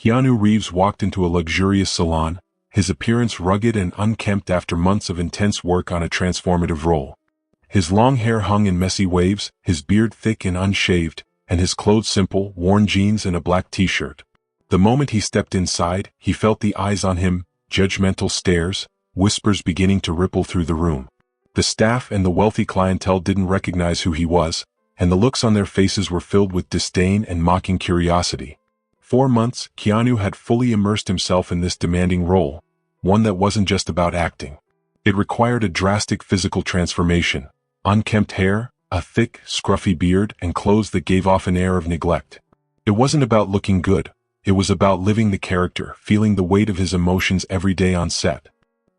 Keanu Reeves walked into a luxurious salon, his appearance rugged and unkempt after months of intense work on a transformative role. His long hair hung in messy waves, his beard thick and unshaved, and his clothes simple, worn jeans and a black t-shirt. The moment he stepped inside, he felt the eyes on him, judgmental stares, whispers beginning to ripple through the room. The staff and the wealthy clientele didn't recognize who he was, and the looks on their faces were filled with disdain and mocking curiosity. 4 months, Keanu had fully immersed himself in this demanding role, one that wasn't just about acting. It required a drastic physical transformation: unkempt hair, a thick, scruffy beard, and clothes that gave off an air of neglect. It wasn't about looking good, it was about living the character, feeling the weight of his emotions every day on set.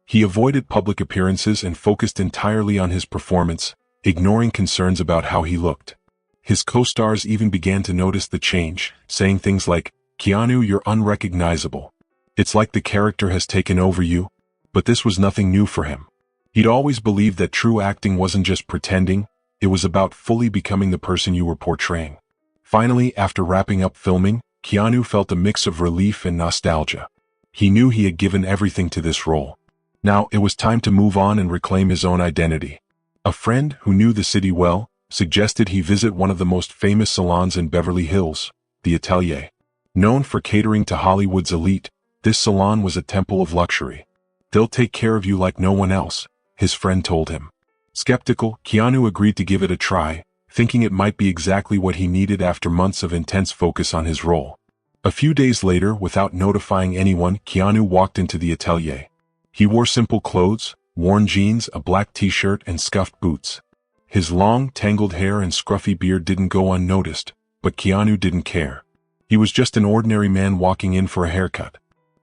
He avoided public appearances and focused entirely on his performance, ignoring concerns about how he looked. His co-stars even began to notice the change, saying things like, "Keanu, you're unrecognizable. It's like the character has taken over you." But this was nothing new for him. He'd always believed that true acting wasn't just pretending, it was about fully becoming the person you were portraying. Finally, after wrapping up filming, Keanu felt a mix of relief and nostalgia. He knew he had given everything to this role. Now, it was time to move on and reclaim his own identity. A friend, who knew the city well, suggested he visit one of the most famous salons in Beverly Hills, the Atelier. Known for catering to Hollywood's elite, this salon was a temple of luxury. "They'll take care of you like no one else," his friend told him. Skeptical, Keanu agreed to give it a try, thinking it might be exactly what he needed after months of intense focus on his role. A few days later, without notifying anyone, Keanu walked into the Atelier. He wore simple clothes, worn jeans, a black t-shirt, and scuffed boots. His long, tangled hair and scruffy beard didn't go unnoticed, but Keanu didn't care. He was just an ordinary man walking in for a haircut.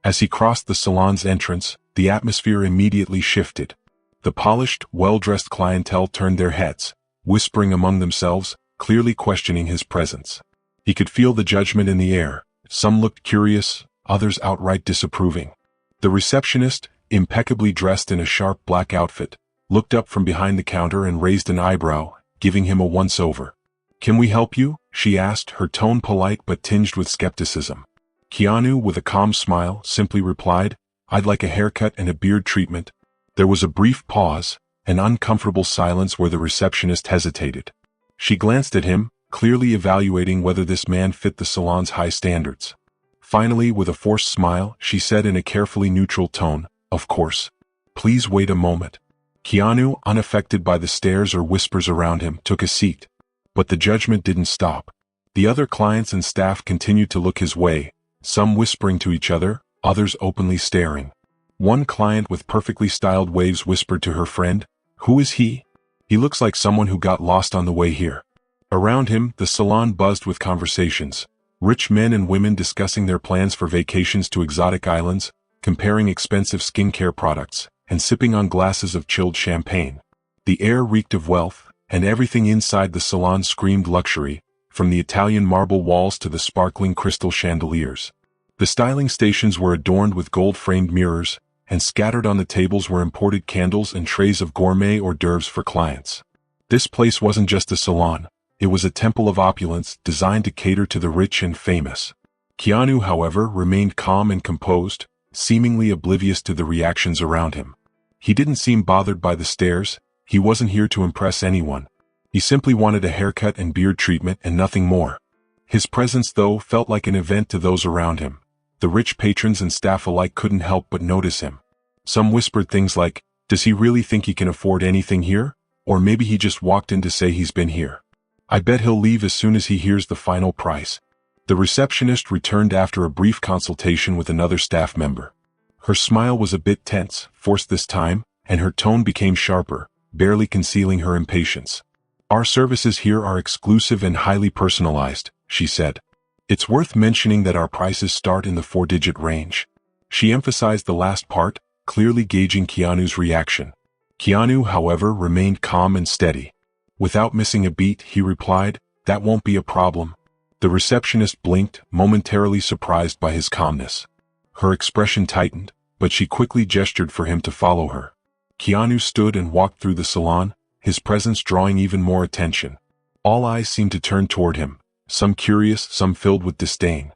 As he crossed the salon's entrance, the atmosphere immediately shifted. The polished, well-dressed clientele turned their heads, whispering among themselves, clearly questioning his presence. He could feel the judgment in the air. Some looked curious, others outright disapproving. The receptionist, impeccably dressed in a sharp black outfit, looked up from behind the counter and raised an eyebrow, giving him a once-over. "Can we help you?" she asked, her tone polite but tinged with skepticism. Keanu, with a calm smile, simply replied, "I'd like a haircut and a beard treatment." There was a brief pause, an uncomfortable silence where the receptionist hesitated. She glanced at him, clearly evaluating whether this man fit the salon's high standards. Finally, with a forced smile, she said in a carefully neutral tone, "Of course. Please wait a moment." Keanu, unaffected by the stares or whispers around him, took a seat. But the judgment didn't stop. The other clients and staff continued to look his way, some whispering to each other, others openly staring. One client with perfectly styled waves whispered to her friend, "Who is he? He looks like someone who got lost on the way here." Around him, the salon buzzed with conversations. Rich men and women discussing their plans for vacations to exotic islands, comparing expensive skincare products, and sipping on glasses of chilled champagne. The air reeked of wealth, and everything inside the salon screamed luxury, from the Italian marble walls to the sparkling crystal chandeliers. The styling stations were adorned with gold-framed mirrors, and scattered on the tables were imported candles and trays of gourmet hors d'oeuvres for clients. This place wasn't just a salon, it was a temple of opulence designed to cater to the rich and famous. Keanu, however, remained calm and composed, seemingly oblivious to the reactions around him. He didn't seem bothered by the stares. He wasn't here to impress anyone. He simply wanted a haircut and beard treatment and nothing more. His presence, though, felt like an event to those around him. The rich patrons and staff alike couldn't help but notice him. Some whispered things like, "Does he really think he can afford anything here? Or maybe he just walked in to say he's been here. I bet he'll leave as soon as he hears the final price." The receptionist returned after a brief consultation with another staff member. Her smile was a bit tense, forced this time, and her tone became sharper, barely concealing her impatience. "Our services here are exclusive and highly personalized," she said. "It's worth mentioning that our prices start in the 4-digit range." She emphasized the last part, clearly gauging Keanu's reaction. Keanu, however, remained calm and steady. Without missing a beat, he replied, "That won't be a problem." The receptionist blinked, momentarily surprised by his calmness. Her expression tightened, but she quickly gestured for him to follow her. Keanu stood and walked through the salon, his presence drawing even more attention. All eyes seemed to turn toward him, some curious, some filled with disdain.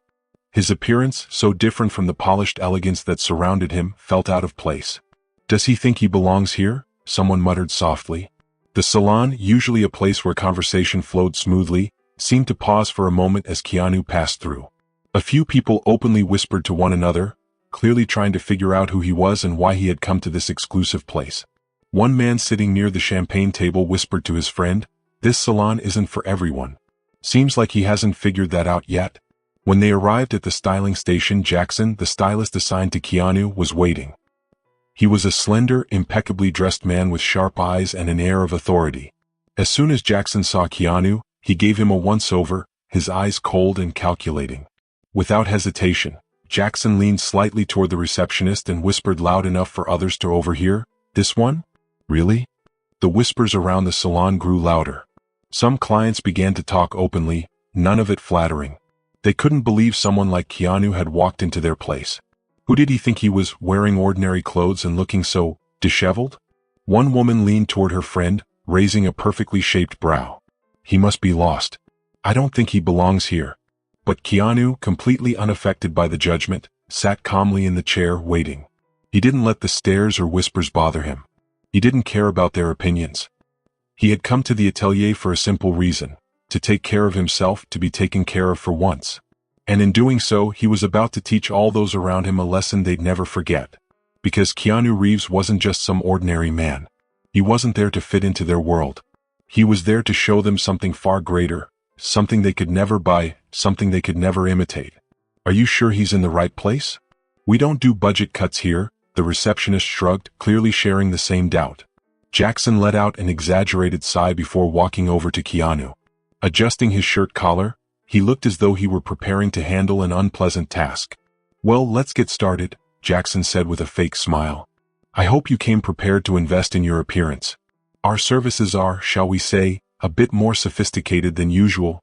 His appearance, so different from the polished elegance that surrounded him, felt out of place. "Does he think he belongs here?" someone muttered softly. The salon, usually a place where conversation flowed smoothly, seemed to pause for a moment as Keanu passed through. A few people openly whispered to one another, clearly trying to figure out who he was and why he had come to this exclusive place. One man sitting near the champagne table whispered to his friend, "This salon isn't for everyone." Seems like he hasn't figured that out yet. When they arrived at the styling station, Jackson, the stylist assigned to Keanu, was waiting. He was a slender, impeccably dressed man with sharp eyes and an air of authority. As soon as Jackson saw Keanu, he gave him a once-over, his eyes cold and calculating. Without hesitation, Jackson leaned slightly toward the receptionist and whispered loud enough for others to overhear, "This one? Really?" The whispers around the salon grew louder. Some clients began to talk openly, none of it flattering. They couldn't believe someone like Keanu had walked into their place. Who did he think he was, wearing ordinary clothes and looking so disheveled? One woman leaned toward her friend, raising a perfectly shaped brow. "He must be lost. I don't think he belongs here." But Keanu, completely unaffected by the judgment, sat calmly in the chair, waiting. He didn't let the stares or whispers bother him. He didn't care about their opinions. He had come to the atelier for a simple reason: to take care of himself, to be taken care of for once. And in doing so, he was about to teach all those around him a lesson they'd never forget. Because Keanu Reeves wasn't just some ordinary man. He wasn't there to fit into their world. He was there to show them something far greater, something they could never buy, something they could never imitate. "Are you sure he's in the right place?" "We don't do budget cuts here," the receptionist shrugged, clearly sharing the same doubt. Jackson let out an exaggerated sigh before walking over to Keanu. Adjusting his shirt collar, he looked as though he were preparing to handle an unpleasant task. "Well, let's get started," Jackson said with a fake smile. "I hope you came prepared to invest in your appearance. Our services are, shall we say, a bit more sophisticated than usual."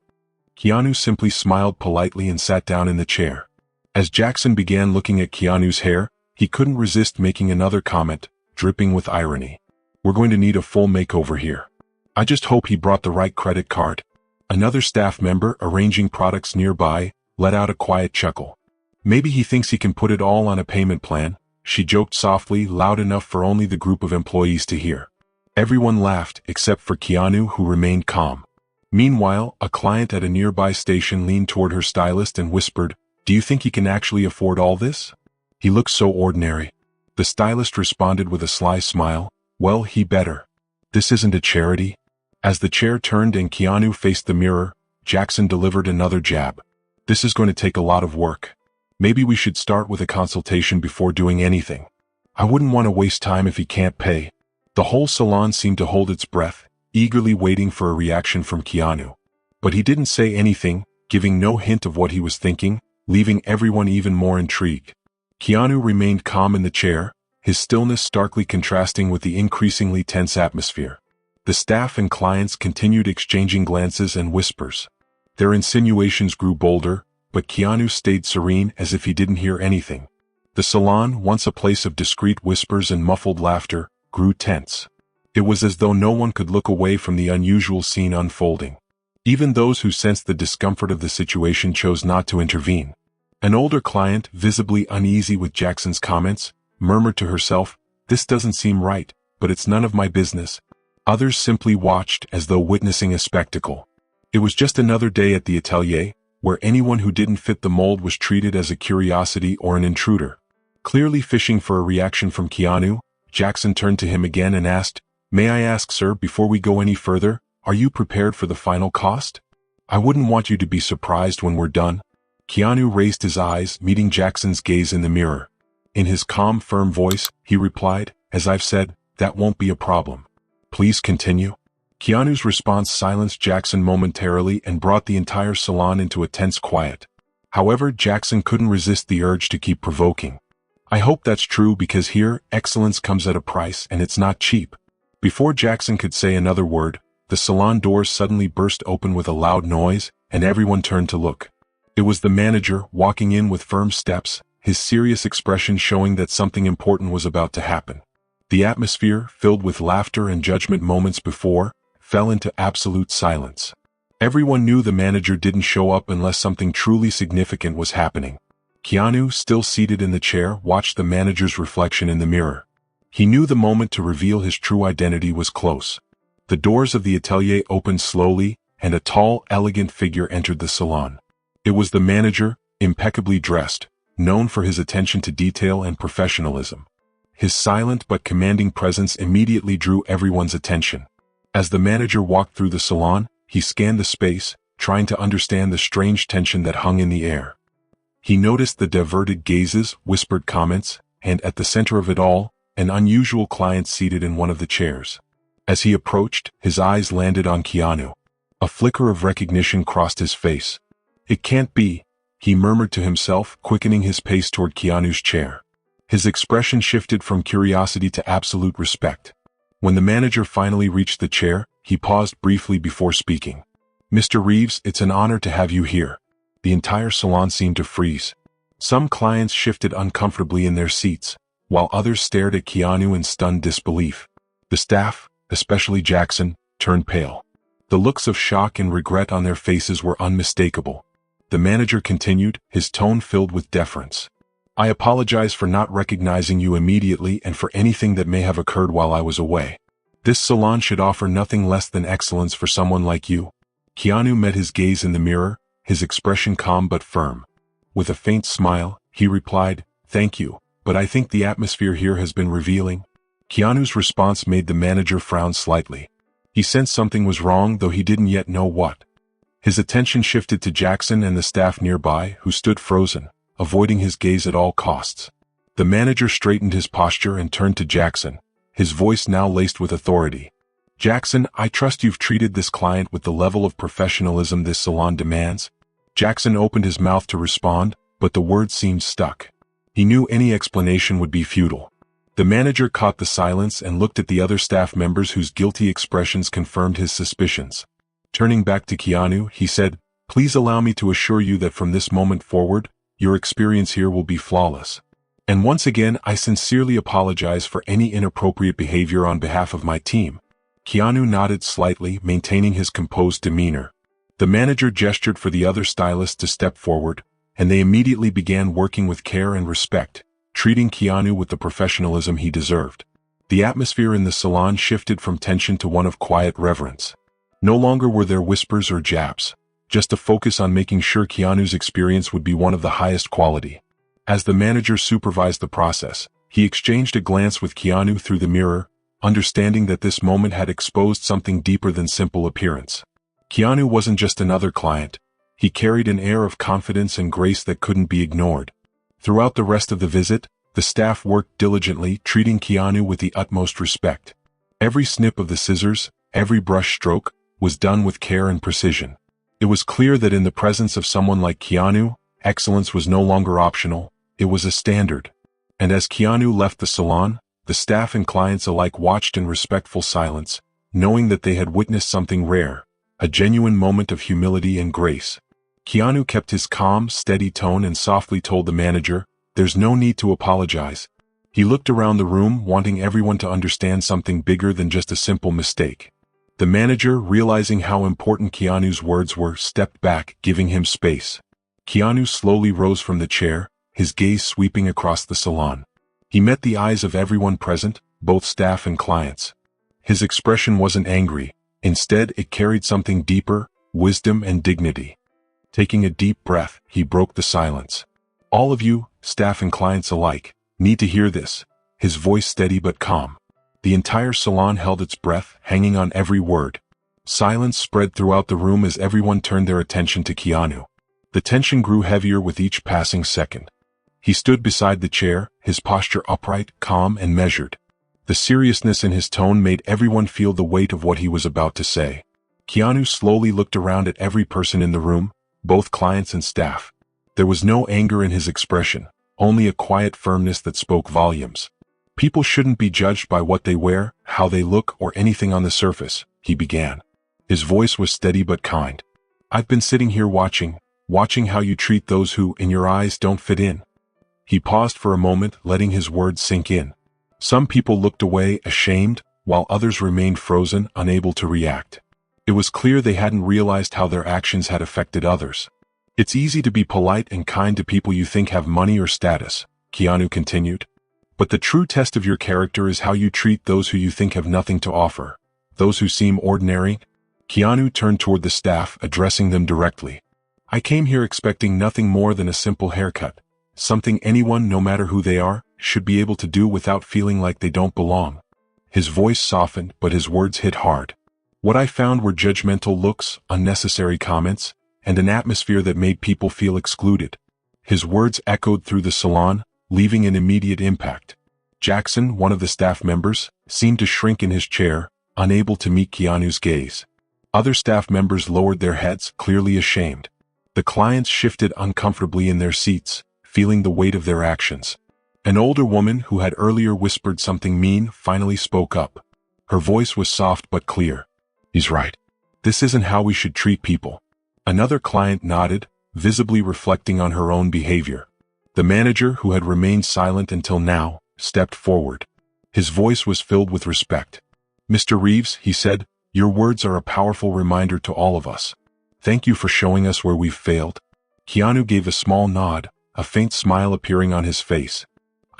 Keanu simply smiled politely and sat down in the chair. As Jackson began looking at Keanu's hair, he couldn't resist making another comment, dripping with irony. "We're going to need a full makeover here. I just hope he brought the right credit card." Another staff member, arranging products nearby, let out a quiet chuckle. "Maybe he thinks he can put it all on a payment plan," she joked softly, loud enough for only the group of employees to hear. Everyone laughed, except for Keanu, who remained calm. Meanwhile, a client at a nearby station leaned toward her stylist and whispered, "Do you think he can actually afford all this? He looks so ordinary." The stylist responded with a sly smile, "Well, he better. This isn't a charity." As the chair turned and Keanu faced the mirror, Jackson delivered another jab. "This is going to take a lot of work. Maybe we should start with a consultation before doing anything. I wouldn't want to waste time if he can't pay." The whole salon seemed to hold its breath, eagerly waiting for a reaction from Keanu. But he didn't say anything, giving no hint of what he was thinking, leaving everyone even more intrigued. Keanu remained calm in the chair, his stillness starkly contrasting with the increasingly tense atmosphere. The staff and clients continued exchanging glances and whispers. Their insinuations grew bolder, but Keanu stayed serene as if he didn't hear anything. The salon, once a place of discreet whispers and muffled laughter, grew tense. It was as though no one could look away from the unusual scene unfolding. Even those who sensed the discomfort of the situation chose not to intervene. An older client, visibly uneasy with Jackson's comments, murmured to herself, "This doesn't seem right, but it's none of my business." Others simply watched as though witnessing a spectacle. It was just another day at the atelier, where anyone who didn't fit the mold was treated as a curiosity or an intruder. Clearly fishing for a reaction from Keanu, Jackson turned to him again and asked, "May I ask, sir, before we go any further, are you prepared for the final cost? I wouldn't want you to be surprised when we're done." Keanu raised his eyes, meeting Jackson's gaze in the mirror. In his calm, firm voice, he replied, "As I've said, that won't be a problem. Please continue." Keanu's response silenced Jackson momentarily and brought the entire salon into a tense quiet. However, Jackson couldn't resist the urge to keep provoking. "I hope that's true, because here, excellence comes at a price and it's not cheap." Before Jackson could say another word, the salon doors suddenly burst open with a loud noise, and everyone turned to look. It was the manager, walking in with firm steps, his serious expression showing that something important was about to happen. The atmosphere, filled with laughter and judgment moments before, fell into absolute silence. Everyone knew the manager didn't show up unless something truly significant was happening. Keanu, still seated in the chair, watched the manager's reflection in the mirror. He knew the moment to reveal his true identity was close. The doors of the atelier opened slowly, and a tall, elegant figure entered the salon. It was the manager, impeccably dressed, known for his attention to detail and professionalism. His silent but commanding presence immediately drew everyone's attention. As the manager walked through the salon, he scanned the space, trying to understand the strange tension that hung in the air. He noticed the diverted gazes, whispered comments, and at the center of it all, an unusual client seated in one of the chairs. As he approached, his eyes landed on Keanu. A flicker of recognition crossed his face. "It can't be," he murmured to himself, quickening his pace toward Keanu's chair. His expression shifted from curiosity to absolute respect. When the manager finally reached the chair, he paused briefly before speaking. "Mr. Reeves, it's an honor to have you here." The entire salon seemed to freeze. Some clients shifted uncomfortably in their seats, while others stared at Keanu in stunned disbelief. The staff, especially Jackson, turned pale. The looks of shock and regret on their faces were unmistakable. The manager continued, his tone filled with deference. "I apologize for not recognizing you immediately and for anything that may have occurred while I was away. This salon should offer nothing less than excellence for someone like you." Keanu met his gaze in the mirror, his expression calm but firm. With a faint smile, he replied, "Thank you, but I think the atmosphere here has been revealing." Keanu's response made the manager frown slightly. He sensed something was wrong, though he didn't yet know what. His attention shifted to Jackson and the staff nearby, who stood frozen, avoiding his gaze at all costs. The manager straightened his posture and turned to Jackson, his voice now laced with authority. "Jackson, I trust you've treated this client with the level of professionalism this salon demands?" Jackson opened his mouth to respond, but the words seemed stuck. He knew any explanation would be futile. The manager caught the silence and looked at the other staff members whose guilty expressions confirmed his suspicions. Turning back to Keanu, he said, "Please allow me to assure you that from this moment forward, your experience here will be flawless. And once again, I sincerely apologize for any inappropriate behavior on behalf of my team." Keanu nodded slightly, maintaining his composed demeanor. The manager gestured for the other stylists to step forward, and they immediately began working with care and respect, treating Keanu with the professionalism he deserved. The atmosphere in the salon shifted from tension to one of quiet reverence. No longer were there whispers or jabs, just a focus on making sure Keanu's experience would be one of the highest quality. As the manager supervised the process, he exchanged a glance with Keanu through the mirror, understanding that this moment had exposed something deeper than simple appearance. Keanu wasn't just another client. He carried an air of confidence and grace that couldn't be ignored. Throughout the rest of the visit, the staff worked diligently, treating Keanu with the utmost respect. Every snip of the scissors, every brush stroke, was done with care and precision. It was clear that in the presence of someone like Keanu, excellence was no longer optional, it was a standard. And as Keanu left the salon, the staff and clients alike watched in respectful silence, knowing that they had witnessed something rare, a genuine moment of humility and grace. Keanu kept his calm, steady tone and softly told the manager, "There's no need to apologize." He looked around the room, wanting everyone to understand something bigger than just a simple mistake. The manager, realizing how important Keanu's words were, stepped back, giving him space. Keanu slowly rose from the chair, his gaze sweeping across the salon. He met the eyes of everyone present, both staff and clients. His expression wasn't angry. Instead, it carried something deeper, wisdom and dignity. Taking a deep breath, he broke the silence. "All of you, staff and clients alike, need to hear this." His voice steady but calm. The entire salon held its breath, hanging on every word. Silence spread throughout the room as everyone turned their attention to Keanu. The tension grew heavier with each passing second. He stood beside the chair, his posture upright, calm and measured. The seriousness in his tone made everyone feel the weight of what he was about to say. Keanu slowly looked around at every person in the room, both clients and staff. There was no anger in his expression, only a quiet firmness that spoke volumes. "People shouldn't be judged by what they wear, how they look, or anything on the surface," he began. His voice was steady but kind. "I've been sitting here watching how you treat those who, in your eyes, don't fit in." He paused for a moment, letting his words sink in. Some people looked away, ashamed, while others remained frozen, unable to react. It was clear they hadn't realized how their actions had affected others. It's easy to be polite and kind to people you think have money or status, Keanu continued. But the true test of your character is how you treat those who you think have nothing to offer, those who seem ordinary. Keanu turned toward the staff, addressing them directly. I came here expecting nothing more than a simple haircut, something anyone, no matter who they are, should be able to do without feeling like they don't belong. His voice softened, but his words hit hard. What I found were judgmental looks, unnecessary comments, and an atmosphere that made people feel excluded. His words echoed through the salon, leaving an immediate impact. Jackson, one of the staff members, seemed to shrink in his chair, unable to meet Keanu's gaze. Other staff members lowered their heads, clearly ashamed. The clients shifted uncomfortably in their seats, feeling the weight of their actions. An older woman who had earlier whispered something mean finally spoke up. Her voice was soft but clear. He's right. This isn't how we should treat people. Another client nodded, visibly reflecting on her own behavior. The manager, who had remained silent until now, stepped forward. His voice was filled with respect. Mr. Reeves, he said, your words are a powerful reminder to all of us. Thank you for showing us where we've failed. Keanu gave a small nod, a faint smile appearing on his face.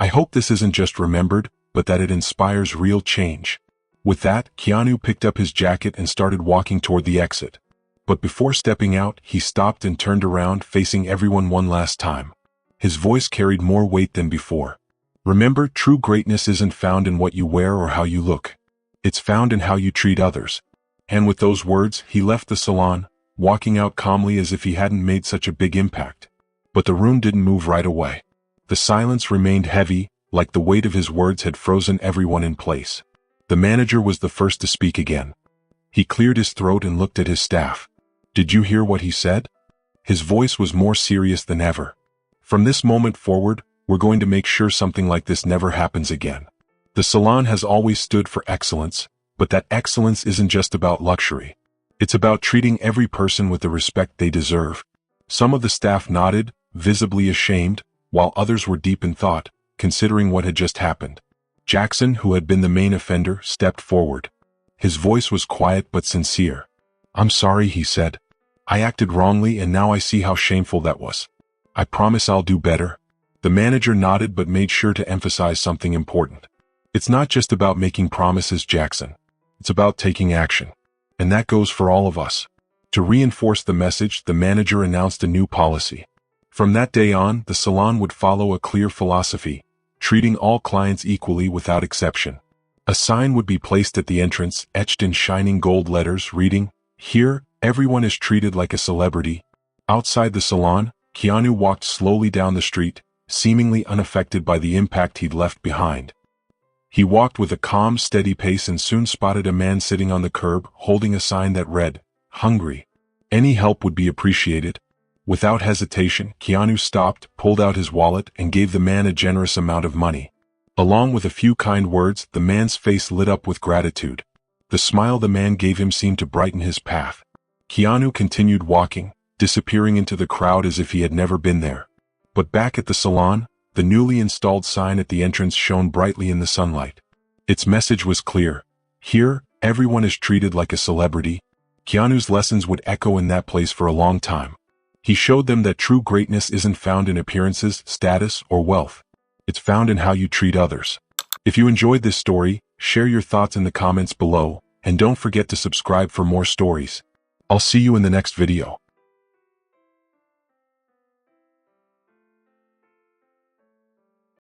I hope this isn't just remembered, but that it inspires real change. With that, Keanu picked up his jacket and started walking toward the exit. But before stepping out, he stopped and turned around, facing everyone one last time. His voice carried more weight than before. Remember, true greatness isn't found in what you wear or how you look. It's found in how you treat others. And with those words, he left the salon, walking out calmly as if he hadn't made such a big impact. But the room didn't move right away. The silence remained heavy, like the weight of his words had frozen everyone in place. The manager was the first to speak again. He cleared his throat and looked at his staff. Did you hear what he said? His voice was more serious than ever. From this moment forward, we're going to make sure something like this never happens again. The salon has always stood for excellence, but that excellence isn't just about luxury. It's about treating every person with the respect they deserve. Some of the staff nodded, visibly ashamed, while others were deep in thought, considering what had just happened. Jackson, who had been the main offender, stepped forward. His voice was quiet but sincere. I'm sorry, he said. I acted wrongly and now I see how shameful that was. I promise I'll do better. The manager nodded but made sure to emphasize something important. It's not just about making promises, Jackson. It's about taking action. And that goes for all of us. To reinforce the message, the manager announced a new policy. From that day on, the salon would follow a clear philosophy, treating all clients equally without exception. A sign would be placed at the entrance, etched in shining gold letters, reading, "Here, everyone is treated like a celebrity." Outside the salon, Keanu walked slowly down the street, seemingly unaffected by the impact he'd left behind. He walked with a calm, steady pace and soon spotted a man sitting on the curb, holding a sign that read, "Hungry." Any help would be appreciated. Without hesitation, Keanu stopped, pulled out his wallet, and gave the man a generous amount of money. Along with a few kind words, the man's face lit up with gratitude. The smile the man gave him seemed to brighten his path. Keanu continued walking, disappearing into the crowd as if he had never been there. But back at the salon, the newly installed sign at the entrance shone brightly in the sunlight. Its message was clear. Here, everyone is treated like a celebrity. Keanu's lessons would echo in that place for a long time. He showed them that true greatness isn't found in appearances, status, or wealth. It's found in how you treat others. If you enjoyed this story, share your thoughts in the comments below, and don't forget to subscribe for more stories. I'll see you in the next video.